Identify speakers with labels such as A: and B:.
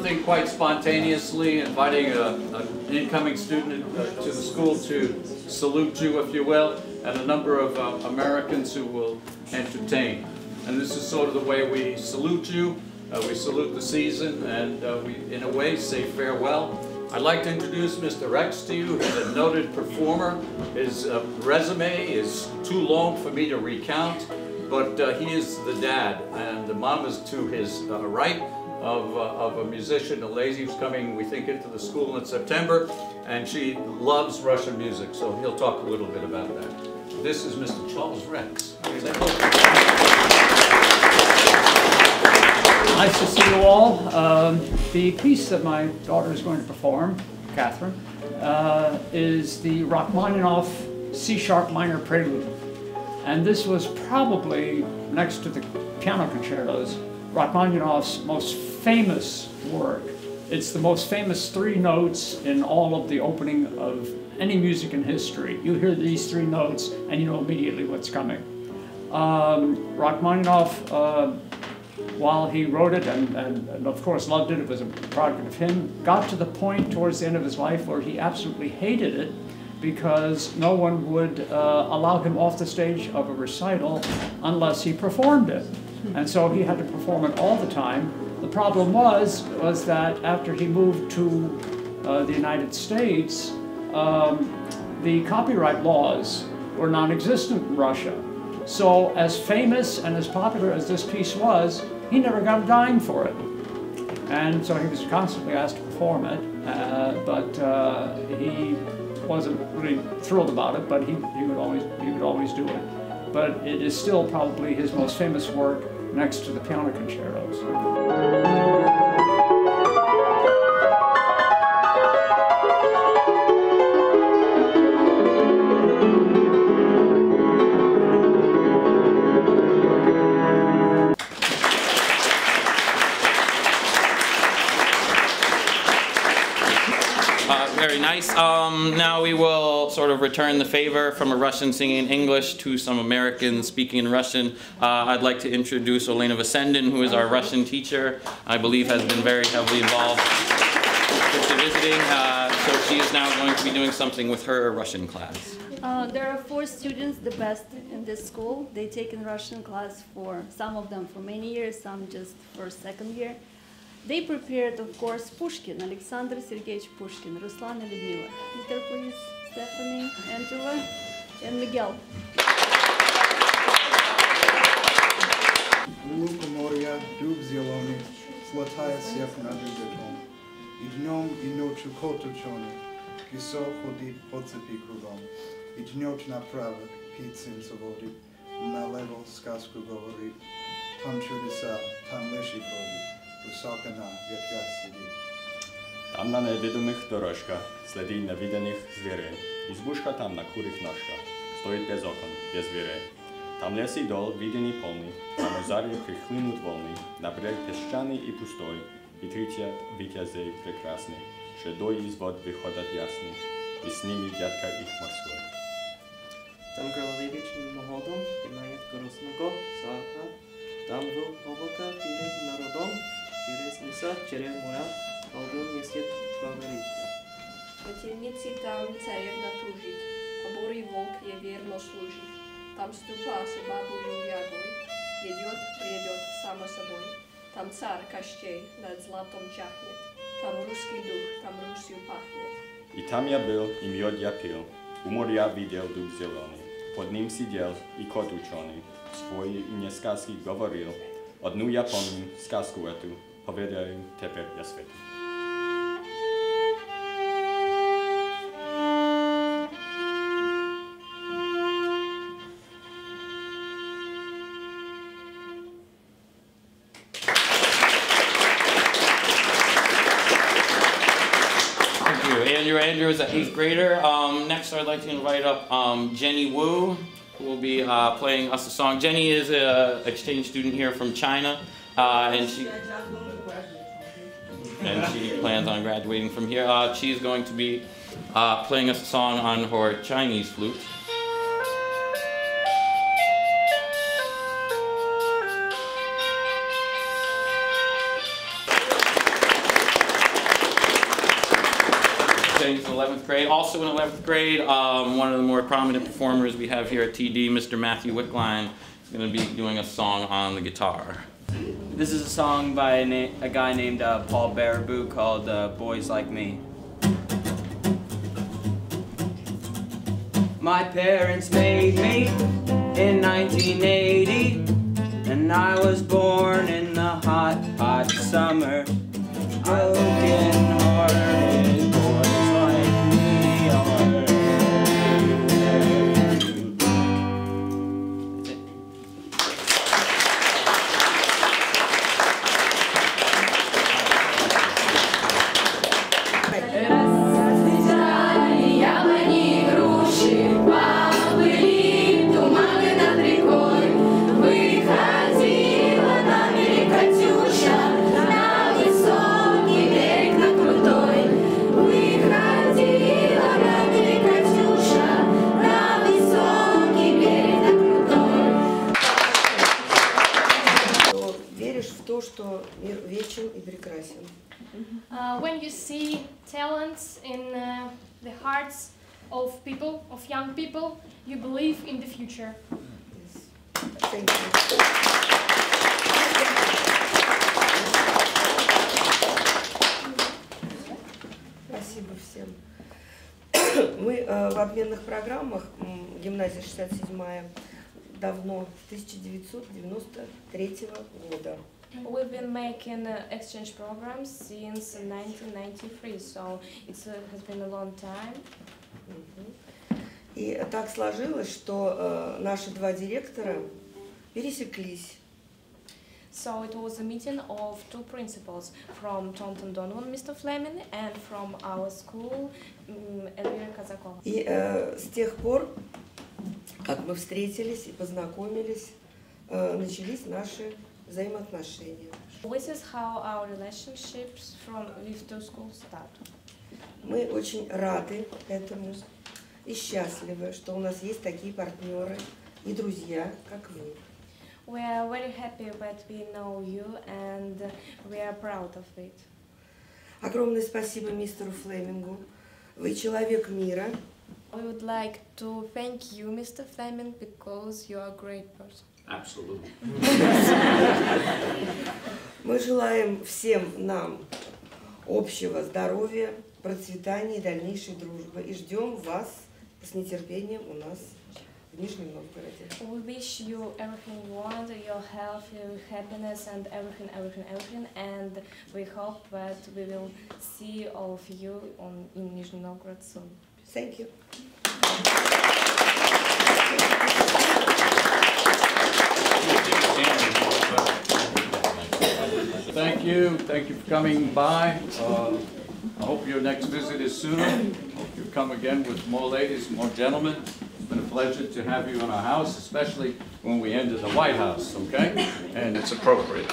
A: something quite spontaneously, inviting an incoming student to the school to salute you, if you will, and a number of Americans who will entertain. And this is sort of the way we salute you. We salute the season, and we, in a way, say farewell. I'd like to introduce Mr. Rex to you. He's a noted performer. His resume is too long for me to recount, but he is the dad, and the mom is to his right of a musician, a lady who's coming, we think, into the school in September, and she loves Russian music, so he'll talk a little bit about that. This is Mr. Charles Rex.
B: Nice to see you all. The piece that my daughter is going to perform, Catherine, is the Rachmaninoff C-sharp minor prelude. And this was probably, next to the piano concertos, Rachmaninoff's most famous work. It's the most famous 3 notes in all of the opening of any music in history. You hear these 3 notes and you know immediately what's coming. Rachmaninoff, while he wrote it and of course loved it, it was a product of him, got to the point towards the end of his life where he absolutely hated it because no one would allow him off the stage of a recital unless he performed it. And so he had to perform it all the time. The problem was that after he moved to the United States, the copyright laws were non-existent in Russia. So as famous and as popular as this piece was, he never got a dime for it. And so he was constantly asked to perform it, but he wasn't really thrilled about it, but he would always do it. But it is still probably his most famous work next to the piano concertos.
C: Very nice. Now we will sort of return the favor from a Russian singing in English to some Americans speaking in Russian. I'd like to introduce Olena Vasendin, who is our Russian teacher. I believe has been very heavily involved with the visiting. So she is now going to be doing something with her Russian class.
D: There are 4 students, the best in this school. They take in Russian class for, some of them for many years, some just for 2nd year. They prepared, of course, Pushkin, Alexander Sergeyevich Pushkin, Ruslan and Lyudmila. Peter, please, Stephanie, Angela, and Miguel.
E: Лука моря, дуб зеленый, золотая сеть над ветром. И днем, и ночью кот ученый, кисо ходит по цепи кругом. И днет направо, пиццем заводит, налево сказку говорит. Там чудеса, там леший ходит. Высоко на ветвях сидит.
F: Там на невидимых дорожках следы невиданных зверей. Избушка там на курьих ножках, стоит без окон, без дверей. Там лес и дол, виден и полный, там озарье прихлынут волны, на брег песчаный и пустой, и 30 витязей прекрасных, шедой из вод выходят ясных, и с ними дядка их морской.
G: Там королевич молодом, имеет грустного саха, там был облако перед народом, через леса, через моря, колдун несет говорит.
H: По темнице там царевна тужит, а бурый волк ей верно служит. Там ступа с бабою ягой, идет, придет само собой. Там царь Кощей над златом чахнет, там русский дух, там Русью пахнет.
F: И там я был, и мед я пил, у моря видел дуб зеленый, под ним сидел и кот ученый, свои мне сказки говорил. Одну я помню, сказку эту, поведаю теперь я свету.
C: Andrew is an 8th grader. Next, I'd like to invite up Jenny Wu, who will be playing us a song. Jenny is an exchange student here from China, and she plans on graduating from here. She's going to be playing us a song on her Chinese flute. 11th grade. Also in 11th grade, one of the more prominent performers we have here at TD, Mr. Matthew Wickline, is going to be doing a song on the guitar.
I: This is a song by a guy named Paul Baraboo called Boys Like Me. My parents made me in 1980, and I was born in the hot, hot summer. Broken-hearted boys like me are
J: When you see talents in the hearts of people, of young people, you believe in the future.
K: Yes. Thank you. Спасибо всем. Мы в обменных программах гимназия 67-я давно, с 1993 года.
J: We've been making exchange programs since 1993, so it has been a long time.
K: И так сложилось, что наши два директора пересеклись.
J: So it was a meeting of two principals from Taunton Donovan, Mr. Fleming, and from our school, Elvira Kazakova.
K: И с тех пор, как мы встретились и познакомились, начались наши взаимоотношения.
J: This is how our relationships with two schools start.
K: Мы очень рады этому и счастливы, что у нас есть такие партнеры и друзья, как вы.
J: We are very happy that we know you and we are proud of it.
K: Огромное спасибо мистеру Флемингу. Вы человек мира.
J: We would like to thank you, Mr. Fleming, because you are a great person.
A: Absolutely.
K: Мы желаем всем нам общего здоровья, процветания и дальнейшей дружбы. И ждем вас с нетерпением у нас в Нижнем Новгороде.
J: We wish you everything you want, your health, your happiness, and everything. And we hope that we will see all of you in Nizhny Novgorod soon.
K: Thank you.
A: Thank you for coming by. I hope your next visit is soon. Hope you come again with more ladies, more gentlemen. It's been a pleasure to have you in our house, especially when we enter the White House, okay? And it's appropriate.